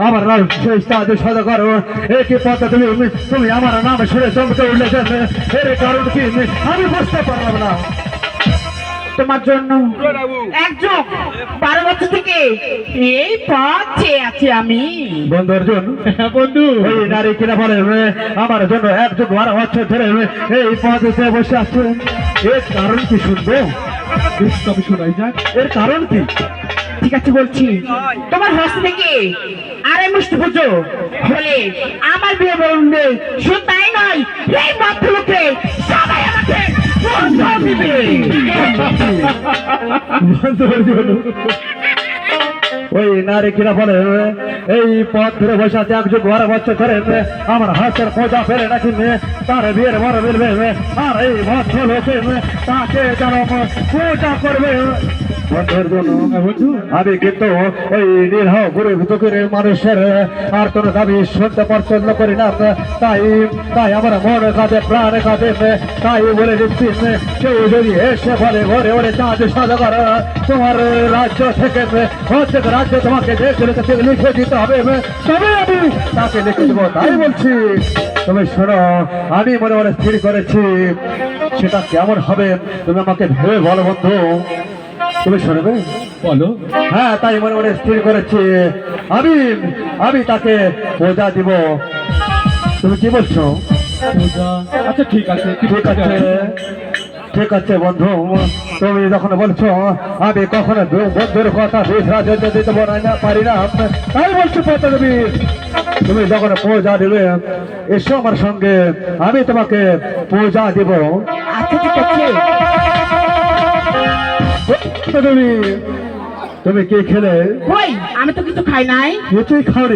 আমার নাম সদাগর একই পথে তুমি আমার নাম শুনে চমকে উঠলে এর কারণ কি আমি বুঝতে পারলাম না। তোমার জন্য এক যুগ 12 বছর থেকে এই পথ চেয়ে আছি আমি। বন্ধু অর্জুন, বন্ধু এই নারী কিনা বলে আমার জন্য এক যুগ 12 বছর ধরে এই পথে বসে আছে, এর কারণ কি শুনবো? তবে শোনাই যাক এর কারণ কি। ঠিক আছে বলছি, তোমার হস্ত থেকে আড়াই মুষ্টি পুজো হলে আমার বিয়ে বলবে। শুধু তাই নয়, এই ভদ্রলোকে সবাই আমাকে বন্ধু দিবে। ওই নারী কিনা বলে এই পথ ধরে বসে আছে এক যুগ 12 বছর ধরে আমার হাতের পূজা ফেলে নাকি তার বিয়ের বড় মিলবে আর এই ভদ্রলোকে তাকে যেন পূজা করবে। আমি কিন্তু ওই নিরহ গুরু দুঃখের মানুষের আর তোর দাবি শুনতে পছন্দ করি না, তাই আমার মন কাঁদে প্রাণ কাঁদে, তাই বলে দিচ্ছি কেউ যদি এসে বলে ঘরে ওরে চাঁদ সদাগর তোমার রাজ্য থেকে প্রত্যেক রাজ্য তোমাকে লিখে দিতে হবে, তবে আমি তাকে লিখে দেবো। তাই বলছি তুমি শোনো, আমি মনে মনে স্থির করেছি সেটা কেমন হবে তুমি আমাকে ভেবে বলো বন্ধু। তুমি শুনবে বলো? হ্যাঁ, তাই মনে মনে স্থির করেছি আমি তাকে পূজা দিব। তুমি কি বলছো? আচ্ছা ঠিক আছে, ঠিক আছে বন্ধু, তুমি যখন বলছো আমি কখনো বন্ধুর কথা দিতে পারি না, তাই বলছো পূজা দেবী। তুমি যখন পূজা দিবে এসো আমার সঙ্গে, আমি তোমাকে পূজা দিব। আচ্ছা ঠিক আছে। তুমি কি খেলে? আমি তো কিছু খাই নাই। কিছুই খাওনি?